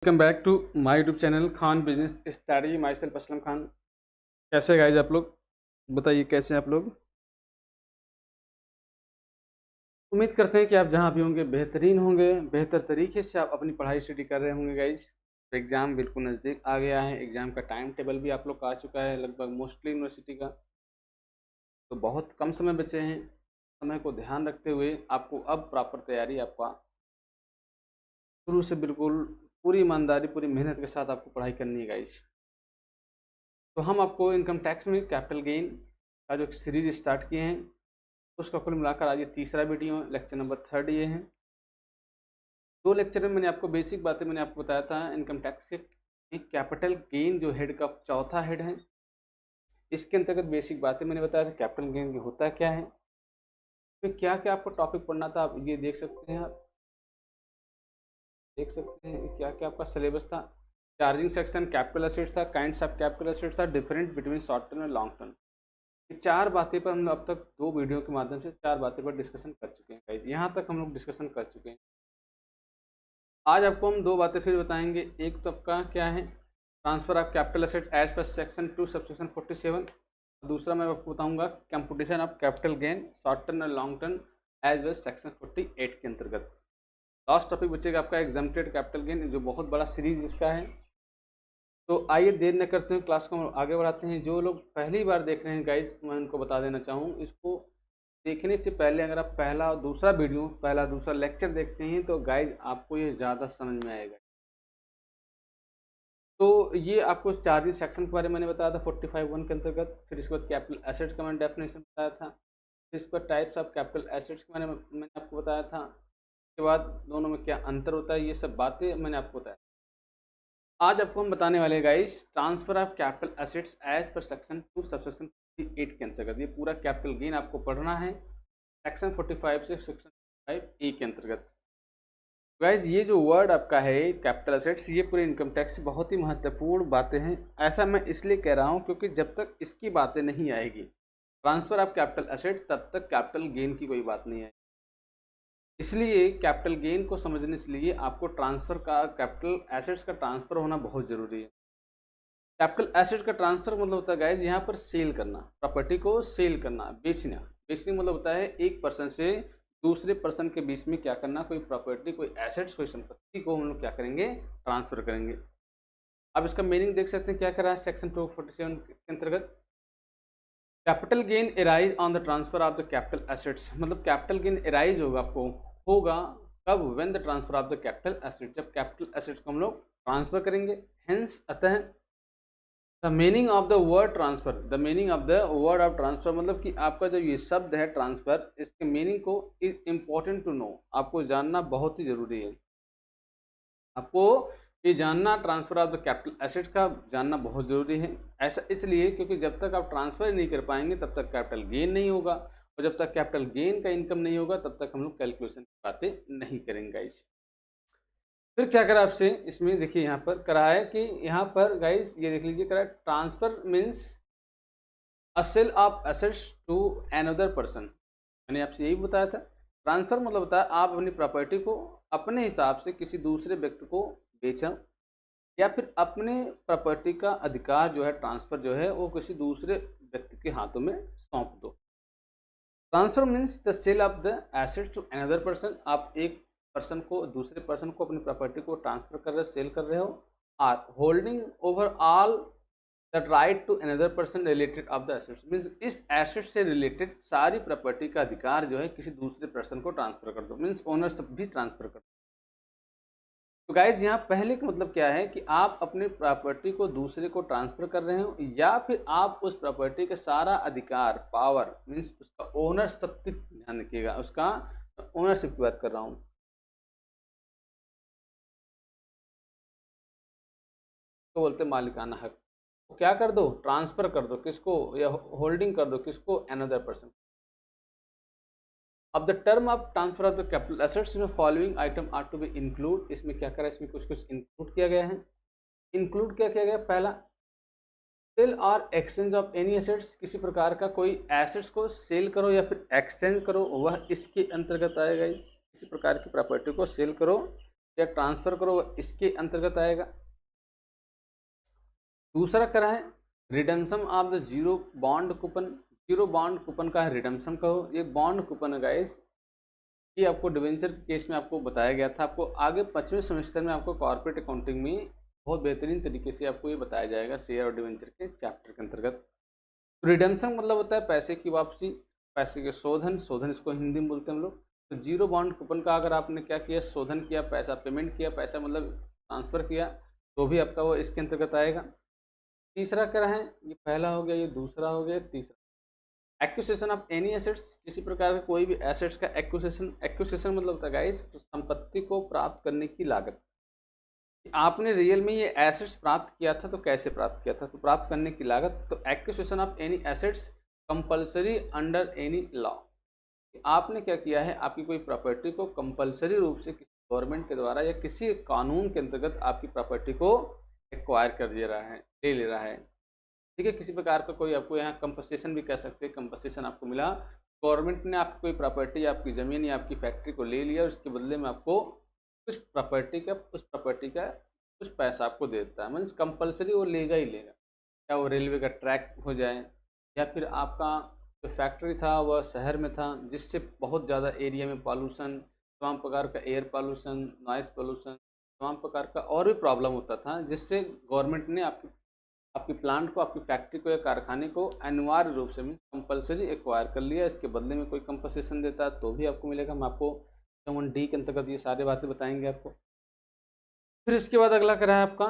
Welcome back to my YouTube channel Khan business study. Myself Aslam Khan. कैसे guys आप लोग, बताइए कैसे हैं आप लोग। उम्मीद करते हैं कि आप जहां भी होंगे बेहतरीन होंगे, बेहतर तरीके से आप अपनी पढ़ाई स्टडी कर रहे होंगे गाइज। तो एग्ज़ाम बिल्कुल नज़दीक आ गया है, एग्ज़ाम का टाइम टेबल भी आप लोग का आ चुका है लगभग मोस्टली यूनिवर्सिटी का। तो बहुत कम समय बचे हैं। समय को ध्यान रखते हुए आपको अब प्रॉपर तैयारी आपका शुरू से बिल्कुल पूरी ईमानदारी पूरी मेहनत के साथ आपको पढ़ाई करनी है गाइज। तो हम आपको इनकम टैक्स में कैपिटल गेन का जो सीरीज स्टार्ट किए हैं उसका कुल मिलाकर आज ये तीसरा वीडियो है, लेक्चर नंबर 3 ये है। 2 लेक्चर में मैंने आपको बेसिक बातें मैंने आपको बताया था इनकम टैक्स के। एक कैपिटल गेन जो हेड का चौथा हेड है, इसके अंतर्गत बेसिक बातें मैंने बताया था कैपिटल गेन होता क्या है। फिर क्या क्या आपको टॉपिक पढ़ना था आप ये देख सकते हैं। आप देख सकते हैं क्या क्या आपका सिलेबस था। चार्जिंग सेक्शन कैपिटल एसेट्स था, काइंड्स ऑफ कैपिटल एसेट्स था, डिफरेंस बिटवीन शॉर्ट टर्म और लॉन्ग टर्म। ये 4 बातें पर हम लोग अब तक 2 वीडियो के माध्यम से 4 बातें पर डिस्कशन कर चुके हैं गाइस। यहाँ तक हम लोग डिस्कशन कर चुके हैं। आज आपको हम 2 बातें फिर बताएंगे। एक तो आपका क्या है, transfer of capital asset as per section 2 subsection 47। दूसरा मैं आपको बताऊंगा computation of capital gain short term और long term as well section 48 के अंतर्गत। लास्ट टॉपिक बचेगा आपका एग्जाम्प्टेड कैपिटल गेन, जो बहुत बड़ा सीरीज इसका है। तो आइए देर न करते हुए क्लास को हम आगे बढ़ाते हैं। जो लोग पहली बार देख रहे हैं गाइज, मैं उनको बता देना चाहूँ, इसको देखने से पहले अगर आप पहला और दूसरा वीडियो, पहला दूसरा लेक्चर देखते हैं तो गाइज आपको ये ज़्यादा समझ में आएगा। तो ये आपको चार्जिंग सेक्शन के बारे में मैंने बताया था 45(1) के अंतर्गत। फिर इसके बाद कैपिटल एसेट्स का मैंने डेफिनेशन बताया था। फिर इसके बाद टाइप्स ऑफ कैपिटल एसेट्स के बारे में मैंने आपको बताया था। उसके बाद दोनों में क्या अंतर होता है, ये सब बातें मैंने आपको बताया। आज आपको हम बताने वाले guys transfer of capital assets as per section 2 subsection 48 के अंतर्गत। ये पूरा कैपिटल गेन आपको पढ़ना है सेक्शन 45 से सेक्शन 5A के अंतर्गत। गाइज ये जो वर्ड आपका है कैपिटल एसेट्स, ये पूरे इनकम टैक्स से बहुत ही महत्वपूर्ण बातें हैं। ऐसा मैं इसलिए कह रहा हूँ क्योंकि जब तक इसकी बातें नहीं आएगी ट्रांसफर ऑफ कैपिटल एसेट्स, तब तक कैपिटल गेन की कोई बात नहीं आएगी। इसलिए कैपिटल गेन को समझने के लिए आपको ट्रांसफर का कैपिटल एसेट्स का ट्रांसफर होना बहुत ज़रूरी है। कैपिटल एसेट का ट्रांसफर मतलब होता है गाइज यहाँ पर सेल करना, प्रॉपर्टी को सेल करना, बेचना। बेचने मतलब होता है एक पर्सन से दूसरे पर्सन के बीच में क्या करना, कोई प्रॉपर्टी, कोई एसेट्स, कोई संपत्ति को हम लोग क्या करेंगे, ट्रांसफर करेंगे। अब इसका मीनिंग देख सकते हैं क्या करा है सेक्शन 247 के अंतर्गत। Capital gain arise on the transfer of the capital assets, मतलब कैपिटल गेन एराइज होगा आपको, होगा कब, when the transfer of the capital asset, जब कैपिटल एसेट्स को हम लोग ट्रांसफर करेंगे। हेंस अतः the meaning of the word transfer, the meaning of the word of transfer मतलब कि आपका जो ये शब्द है ट्रांसफर, इसके मीनिंग को इज इम्पोर्टेंट टू नो, आपको जानना बहुत ही जरूरी है। आपको ये जानना transfer of the capital asset का जानना बहुत ज़रूरी है। ऐसा इसलिए क्योंकि जब तक आप ट्रांसफर नहीं कर पाएंगे तब तक कैपिटल गेन नहीं होगा, और जब तक कैपिटल गेन का इनकम नहीं होगा तब तक हम लोग कैलकुलेशन की बातें नहीं करेंगे गाइस। फिर क्या करा आपसे इसमें, देखिए यहाँ पर करा है कि यहाँ पर गाइस ये देख लीजिए, करा transfer means a sale of assets to another person. मैंने आपसे यही बताया था, ट्रांसफर मतलब होता है आप अपनी प्रॉपर्टी को अपने हिसाब से किसी दूसरे व्यक्ति को बेचा, या फिर अपने प्रॉपर्टी का अधिकार जो है, ट्रांसफर जो है वो किसी दूसरे व्यक्ति के हाथों में सौंप दो। Transfer means the sale of the asset to another person. आप एक पर्सन को, दूसरे पर्सन को अपनी प्रॉपर्टी को ट्रांसफर कर रहे हो, सेल कर रहे हो। Or holding over all the right to another person related of the assets, means इस एसेट से रिलेटेड सारी प्रॉपर्टी का अधिकार जो है किसी दूसरे पर्सन को ट्रांसफर कर दो, मीन्स ओनरशिप भी ट्रांसफर कर दो। तो गाइज यहाँ पहले का मतलब क्या है कि आप अपनी प्रॉपर्टी को दूसरे को ट्रांसफर कर रहे हो, या फिर आप उस प्रॉपर्टी का सारा अधिकार, पावर मीन्स उसका ओनरशिप, ध्यान रखिएगा उसका ओनरशिप की बात कर रहा हूँ। तो बोलते मालिकाना हक, तो क्या कर दो, ट्रांसफर कर दो किसको, या होल्डिंग कर दो किसको, अनदर पर्सन। अब the term of transfer of the capital assets में following item are to be include. इसमें क्या करा है, इसमें कुछ कुछ इंक्लूड किया गया है। इंक्लूड क्या किया गया, पहला सेल और एक्सचेंज ऑफ एनी एसेट्स, किसी प्रकार का कोई एसेट्स को सेल करो या फिर एक्सचेंज करो, वह इसके अंतर्गत आएगा। किसी प्रकार की प्रॉपर्टी को सेल करो या ट्रांसफ़र करो वो इसके अंतर्गत आएगा। दूसरा करा है redemption of the zero bond coupon. Zero bond coupon का रिडेम्पशन करो। ये बॉन्ड कूपन है गाइस, ये आपको डिवेंचर के केस में आपको बताया गया था। आपको आगे 5वें सेमेस्टर में आपको कॉर्पोरेट अकाउंटिंग में बहुत बेहतरीन तरीके से आपको ये बताया जाएगा शेयर और डिवेंचर के चैप्टर के अंतर्गत। रिडेम्पशन मतलब होता है पैसे की वापसी, पैसे के शोधन, शोधन इसको हिंदी में बोलते हैं हम लोग। तो जीरो बॉन्ड कूपन का अगर आपने क्या किया, शोधन किया, पैसा पेमेंट किया, पैसा मतलब ट्रांसफ़र किया, तो भी आपका वो इसके अंतर्गत आएगा। तीसरा क्या है, ये पहला हो गया, ये दूसरा हो गया, तीसरा एक्विजिशन ऑफ एनी एसेट्स। किसी प्रकार का कोई भी एसेट्स का एक्विजिशन, एक्विजिशन मतलब होता है गाइस तो संपत्ति को प्राप्त करने की लागत। आपने रियल में ये एसेट्स प्राप्त किया था तो कैसे प्राप्त किया था, तो प्राप्त करने की लागत। तो acquisition of any assets compulsory under any law. आपने क्या किया है, आपकी कोई प्रॉपर्टी को कंपलसरी रूप से किसी गवर्नमेंट के द्वारा या किसी कानून के अंतर्गत आपकी प्रॉपर्टी को एक्वायर कर दे रहा है, ले ले रहा है। ठीक है, किसी प्रकार का कोई आपको यहाँ कंपनसेशन भी कह सकते हैं, कंपनसेशन आपको मिला। गवर्नमेंट ने आपकी कोई प्रॉपर्टी या आपकी ज़मीन या आपकी फैक्ट्री को ले लिया और उसके बदले में आपको उस प्रॉपर्टी का कुछ पैसा आपको दे देता है। मीन्स कंपलसरी वो लेगा ही लेगा, क्या वो रेलवे का ट्रैक हो जाए या फिर आपका जो फैक्ट्री था वह शहर में था जिससे बहुत ज़्यादा एरिया में पॉल्यूशन, तमाम प्रकार का एयर पॉल्यूशन, नॉइस पॉल्यूशन, तमाम प्रकार का और भी प्रॉब्लम होता था, जिससे गवर्नमेंट ने आपकी प्लांट को, आपकी फैक्ट्री को या कारखाने को अनिवार्य रूप से मीन्स कंपलसरी एक्वायर कर लिया। इसके बदले में कोई कंपनसेशन देता है तो भी आपको मिलेगा। हम आपको 7D के अंतर्गत ये सारी बातें बताएंगे आपको। फिर इसके बाद अगला करा है आपका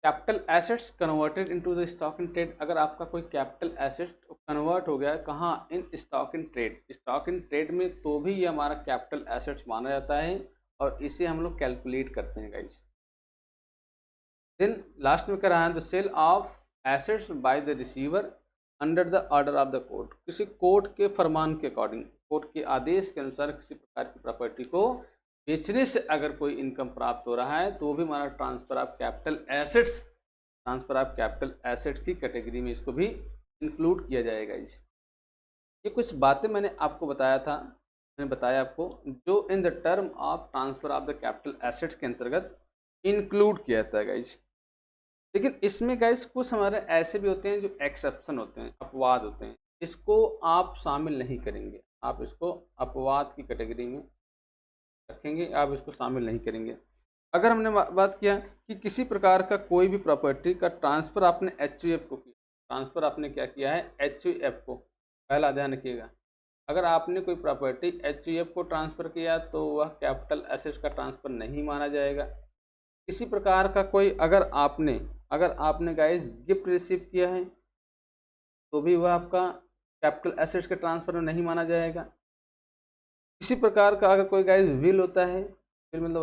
capital assets converted into the stock in trade. अगर आपका कोई कैपिटल एसेट कन्वर्ट हो गया है कहाँ, in stock in trade, stock in trade में, तो भी ये हमारा कैपिटल एसेट्स माना जाता है और इसे हम लोग कैलकुलेट करते हैं गाइस। देन लास्ट में करा है the sale of assets by the receiver under the order of the court. किसी कोर्ट के फरमान के अकॉर्डिंग, कोर्ट के आदेश के अनुसार किसी प्रकार की प्रॉपर्टी को बेचने से अगर कोई इनकम प्राप्त हो रहा है तो भी हमारा transfer of capital assets, transfer of capital assets की कैटेगरी में इसको भी इंक्लूड किया जाएगा। इस ये कुछ बातें मैंने आपको बताया था, मैंने बताया आपको जो in the term of transfer of the capital assets के अंतर्गत इंक्लूड किया जाता है गाइज। लेकिन इसमें गाइस कुछ हमारे ऐसे भी होते हैं जो एक्सेप्शन होते हैं, अपवाद होते हैं, इसको आप शामिल नहीं करेंगे, आप इसको अपवाद की कैटेगरी में रखेंगे, आप इसको शामिल नहीं करेंगे। अगर हमने बात किया कि किसी प्रकार का कोई भी प्रॉपर्टी का ट्रांसफ़र आपने HUF को किया, ट्रांसफ़र आपने क्या किया है, HUF को, पहला ध्यान रखिएगा, अगर आपने कोई प्रॉपर्टी HUF को ट्रांसफ़र किया तो वह कैपिटल एसेट्स का ट्रांसफ़र नहीं माना जाएगा। किसी प्रकार का कोई अगर आपने गाइस गिफ्ट रिसीव किया है तो भी वह आपका कैपिटल एसेट्स के ट्रांसफर में नहीं माना जाएगा। किसी प्रकार का अगर कोई गाइस विल होता है, विल मतलब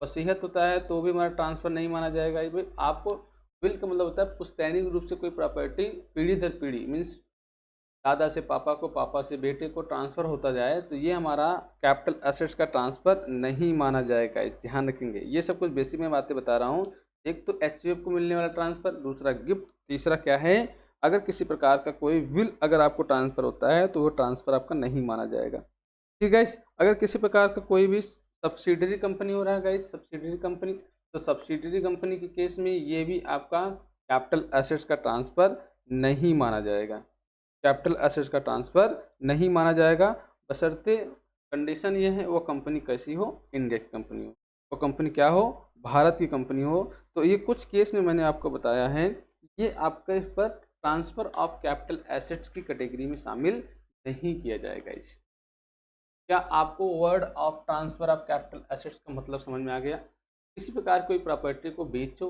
वसीयत होता है तो भी हमारा ट्रांसफ़र नहीं माना जाएगा। भाई आपको विल का मतलब होता है पुश्तैनी रूप से कोई प्रॉपर्टी पीढ़ी दर पीढ़ी, मीन्स दादा से पापा को, पापा से बेटे को ट्रांसफ़र होता जाए, तो ये हमारा कैपिटल एसेट्स का ट्रांसफ़र नहीं माना जाएगा। इस ध्यान रखेंगे, ये सब कुछ बेसिक में बातें बता रहा हूँ। एक तो HUF को मिलने वाला ट्रांसफ़र, दूसरा गिफ्ट, तीसरा क्या है, अगर किसी प्रकार का कोई विल अगर आपको ट्रांसफ़र होता है तो वो ट्रांसफ़र आपका नहीं माना जाएगा। ठीक है गाइस, अगर किसी प्रकार का कोई भी सब्सिडरी कंपनी हो रहा है गाइस, सब्सिडरी कंपनी, तो सब्सिडरी कंपनी के केस में ये भी आपका कैपिटल एसेट्स का ट्रांसफ़र नहीं माना जाएगा, कैपिटल एसेट्स का ट्रांसफ़र नहीं माना जाएगा, बशर्ते कंडीशन ये है वो कंपनी कैसी हो, इंडिया की कंपनी हो, वो कंपनी क्या हो, भारत की कंपनी हो। तो ये कुछ केस में मैंने आपको बताया है, ये आपके इस पर ट्रांसफ़र ऑफ कैपिटल एसेट्स की कैटेगरी में शामिल नहीं किया जाएगा। इस क्या आपको word of transfer of capital assets का मतलब समझ में आ गया? किसी प्रकार कोई प्रॉपर्टी को बेचो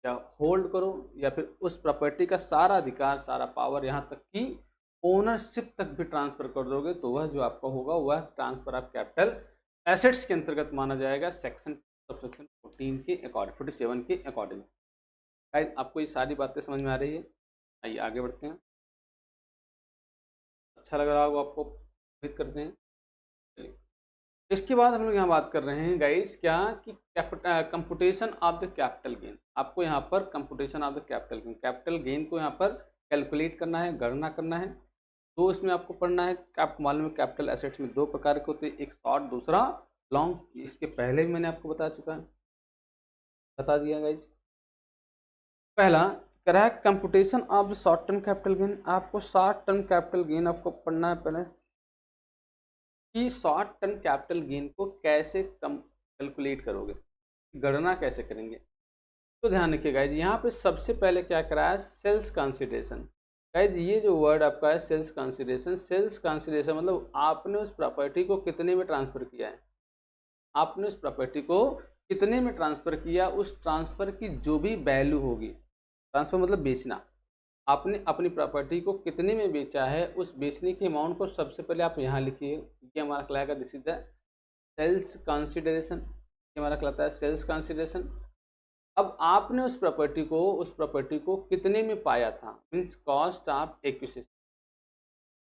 या होल्ड करो या फिर उस प्रॉपर्टी का सारा अधिकार, सारा पावर, यहाँ तक कि ओनरशिप तक भी ट्रांसफ़र कर दोगे तो वह जो आपका होगा वह ट्रांसफ़र ऑफ कैपिटल एसेट्स के अंतर्गत माना जाएगा, सेक्शन 14 के अकॉर्डिंग, 47 के अकॉर्डिंग। गाइस आपको ये सारी बातें समझ में आ रही है? आइए आगे बढ़ते हैं। अच्छा लग रहा होगा आपको, उम्मीद करते हैं। चलिए, इसके बाद हम लोग यहाँ बात कर रहे हैं गाइस क्या कि computation of the capital gain. आपको यहाँ पर computation of the capital gain को यहाँ पर कैलकुलेट करना है, गणना करना है। तो इसमें आपको पढ़ना है कि आपको मालूम है कैपिटल एसेट्स में दो प्रकार के होते हैं, एक शॉर्ट, दूसरा लॉन्ग इसके पहले भी मैंने आपको बता दिया गाइज। पहला correct computation of short term capital gain. आपको शॉर्ट टर्म कैपिटल गेन आपको पढ़ना है पहले कि शॉर्ट टर्म कैपिटल गेन को कैसे कम कैलकुलेट करोगे, गणना कैसे करेंगे। तो ध्यान रखिए गाइज, यहाँ पे सबसे पहले क्या करा है, सेल्स कंसिडरेशन। गाइज ये जो वर्ड आपका है सेल्स कंसिडरेशन, सेल्स कंसिडरेशन मतलब आपने उस प्रॉपर्टी को कितने में ट्रांसफ़र किया है, आपने उस प्रॉपर्टी को कितने में ट्रांसफ़र किया, उस ट्रांसफ़र की जो भी वैल्यू होगी, ट्रांसफ़र मतलब बेचना, आपने अपनी प्रॉपर्टी को कितने में बेचा है, उस बेचने के अमाउंट को सबसे पहले आप यहाँ लिखिए। ये हमारा कहलाएगा this is the sales consideration, ये हमारा कहलाता है सेल्स कंसिडरेशन। अब आपने उस प्रॉपर्टी को कितने में पाया था, मीन्स कॉस्ट ऑफ एक्विजिशन।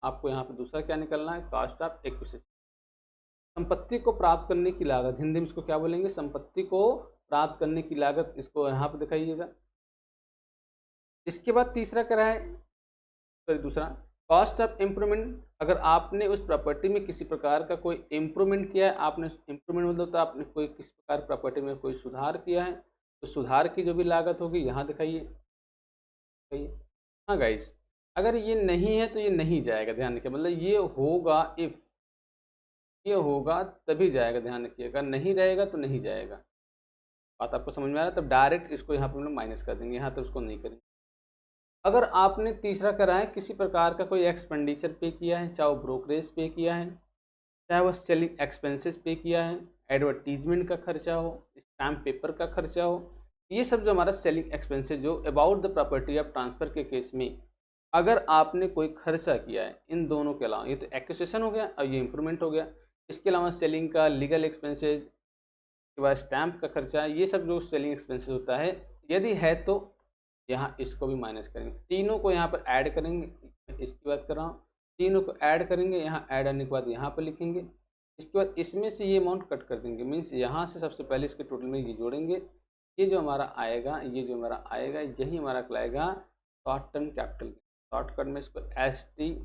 आपको यहाँ पे दूसरा क्या निकलना है, कॉस्ट ऑफ एक्विजिशन। संपत्ति को प्राप्त करने की लागत, हिंदी में इसको क्या बोलेंगे, संपत्ति को प्राप्त करने की लागत, इसको यहाँ पे दिखाइएगा। इसके बाद तीसरा क्या है, सॉरी दूसरा कॉस्ट ऑफ इम्प्रूवमेंट। अगर आपने उस प्रॉपर्टी में किसी प्रकार का कोई इम्प्रूवमेंट किया है, आपने इम्प्रूवमेंट मतलब तो आपने कोई किसी प्रकार प्रॉपर्टी में कोई सुधार किया है, तो सुधार की जो भी लागत होगी यहाँ दिखाइए। हाँ गाइज, अगर ये नहीं है तो ये नहीं जाएगा, ध्यान रखिए, मतलब ये होगा इफ़, ये होगा तभी जाएगा, ध्यान रखिए, अगर नहीं रहेगा तो नहीं जाएगा। बात आपको समझ में आ रहा है, तब डायरेक्ट इसको यहाँ पर हम लोग माइनस कर देंगे, यहाँ तो उसको नहीं करेंगे। अगर आपने तीसरा करा है, किसी प्रकार का कोई एक्सपेंडिचर पे किया है, चाहे वो ब्रोकरेज पे किया है, चाहे वो सेलिंग एक्सपेंसेस पे किया है, एडवर्टीजमेंट का खर्चा हो, स्टैम्प पेपर का खर्चा हो, ये सब जो हमारा सेलिंग एक्सपेंसेस जो about the property of transfer के केस में अगर आपने कोई खर्चा किया है, इन दोनों के अलावा, ये तो एक्विजिशन हो गया और ये इंप्रूवमेंट हो गया, इसके अलावा सेलिंग का लीगल एक्सपेंसेस के बाद स्टैम्प का खर्चा, ये सब जो सेलिंग एक्सपेंसेस होता है, यदि है तो यहाँ इसको भी माइनस करेंगे, तीनों को यहाँ पर ऐड करेंगे, इसकी बात कर रहा हूँ, तीनों को ऐड करेंगे, यहाँ ऐड आने के बाद यहाँ पर लिखेंगे, इसके बाद इसमें से ये अमाउंट कट कर देंगे, मीन्स यहाँ से सबसे पहले इसके टोटल में ये जोड़ेंगे, ये जो हमारा आएगा, यही हमारा कहलाएगा शॉर्ट टर्म कैपिटल। शॉर्टकट में इसको ST,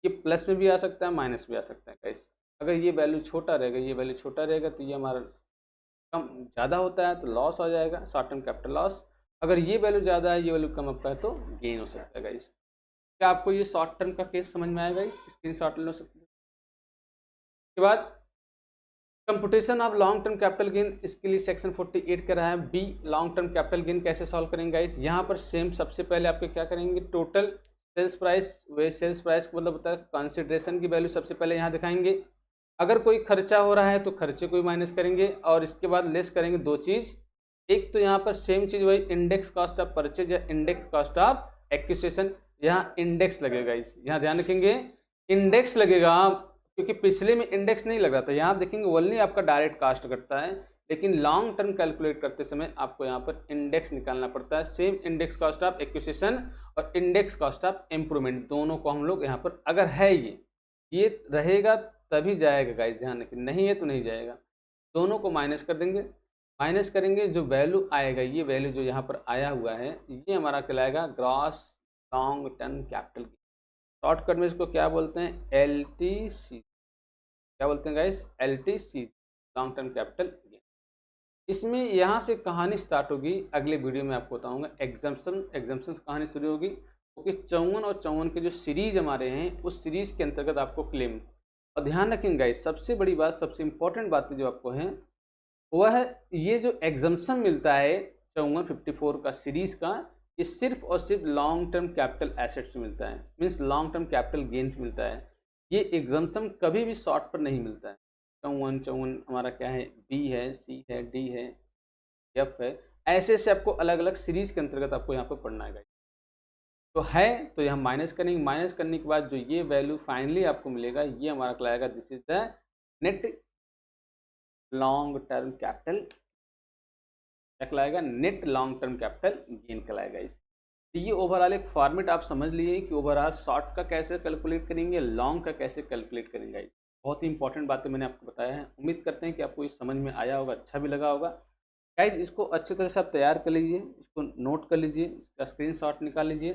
ये प्लस में भी आ सकता है, माइनस भी आ सकता है गाइस। अगर ये वैल्यू छोटा रहेगा, ये वैल्यू छोटा रहेगा तो ये हमारा कम ज़्यादा होता है तो लॉस हो जाएगा, शॉर्ट टर्म कैपिटल लॉस। अगर ये वैल्यू ज़्यादा है, ये वैल्यू कम होता है तो गेन हो सकता है गाइस। क्या आपको ये शॉर्ट टर्म का केस समझ में आएगा गाइस, स्क्रीन शॉट ले सकते हैं। उसके बाद computation of long term capital gain, इसके लिए सेक्शन 48 कर रहा है B, long term capital gain कैसे सॉल्व करेंगे गाइस। यहाँ पर सेम सबसे पहले आपके क्या करेंगे, टोटल सेल्स प्राइस, वे सेल्स प्राइस का मतलब होता है कंसिडरेशन की वैल्यू सबसे पहले यहाँ दिखाएंगे। अगर कोई खर्चा हो रहा है तो खर्चे को भी माइनस करेंगे और इसके बाद लेस करेंगे दो चीज़, एक तो यहाँ पर सेम चीज़ वही इंडेक्स कॉस्ट ऑफ परचेज या इंडेक्स कॉस्ट ऑफ एक्विजिशन, यहाँ इंडेक्स लगेगा, इस यहाँ ध्यान रखेंगे इंडेक्स लगेगा, क्योंकि पिछले में इंडेक्स नहीं लग रहा था। यहाँ देखेंगे ओनली आपका डायरेक्ट कास्ट कटता है, लेकिन लॉन्ग टर्म कैलकुलेट करते समय आपको यहाँ पर इंडेक्स निकालना पड़ता है। Same index cost of acquisition और इंडेक्स कॉस्ट ऑफ इम्प्रूवमेंट, दोनों को हम लोग यहाँ पर अगर है ये रहेगा तभी जाएगा गाइस, ध्यान रखिए, नहीं है तो नहीं जाएगा। दोनों को माइनस कर देंगे, माइनस करेंगे, जो वैल्यू आएगा, ये वैल्यू जो यहाँ पर आया हुआ है, ये हमारा कहलाएगा gross long term capital. Shortcut में इसको क्या बोलते हैं, LTC, क्या बोलते हैं guys, LTC, long term capital gain. इसमें यहाँ से कहानी स्टार्ट होगी, अगले वीडियो में आपको बताऊंगा एग्जाम्पशन कहानी शुरू होगी, क्योंकि 54 और 54 के जो सीरीज हमारे हैं, उस सीरीज के अंतर्गत आपको क्लेम, और ध्यान रखेंगे गाइस, सबसे बड़ी बात, सबसे इंपॉर्टेंट बातें जो आपको हैं वह है ये जो एग्जाम्पशन मिलता है 54 का सीरीज का, ये सिर्फ और सिर्फ लॉन्ग टर्म कैपिटल एसेट्स मिलता है, means long term capital gains मिलता है। ये एग्जाम्पशन कभी भी शॉर्ट पर नहीं मिलता है। 54 हमारा क्या है, B है, C है, D है, F है, ऐसे ऐसे आपको अलग अलग सीरीज के अंतर्गत आपको यहाँ पर पढ़ना है। तो है तो यहाँ माइनस करेंगे, माइनस करने के बाद जो ये वैल्यू फाइनली आपको मिलेगा, ये हमारा कहलाएगा this is the net long term capital, क्या कहलाएगा, net long term capital gain कहलाएगा। इस तो ये ओवरऑल एक फॉर्मेट आप समझ लिए कि ओवरऑल शॉर्ट का कैसे कैलकुलेट करेंगे, लॉन्ग का कैसे कैलकुलेट करेंगे। बहुत ही इंपॉर्टेंट बातें मैंने आपको बताया है, उम्मीद करते हैं कि आपको ये समझ में आया होगा, अच्छा भी लगा होगा। गाइज इसको अच्छी तरह से आप तैयार कर लीजिए, इसको नोट कर लीजिए, इसका स्क्रीनशॉट निकाल लीजिए,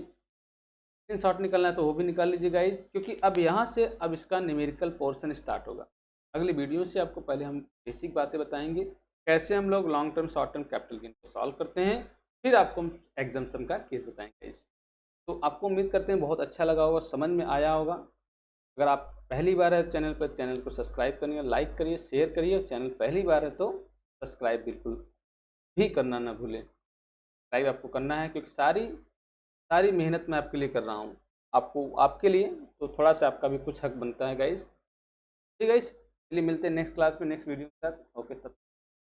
स्क्रीनशॉट निकालना है तो वो भी निकाल लीजिए गाइज, क्योंकि अब यहाँ से अब इसका न्यूमेरिकल पोर्शन स्टार्ट होगा। अगली वीडियो से आपको पहले हम बेसिक बातें बताएंगे, कैसे हम लोग long term short term capital gain को सॉल्व करते हैं, फिर आपको हम एग्जाम्पशन का केस बताएंगे इस। तो आपको उम्मीद करते हैं बहुत अच्छा लगा होगा, समझ में आया होगा। अगर आप पहली बार है चैनल पर, चैनल को सब्सक्राइब करिए, लाइक करिए, शेयर करिए। चैनल पहली बार है तो सब्सक्राइब बिल्कुल भी करना ना भूलें। सब्सक्राइब आपको करना है, क्योंकि सारी सारी मेहनत मैं आपके लिए कर रहा हूँ, आपको आपके लिए, तो थोड़ा सा आपका भी कुछ हक बनता है गाइस। ठीक है गाइस, चलिए मिलते हैं नेक्स्ट क्लास में नेक्स्ट वीडियो के साथ। ओके, तब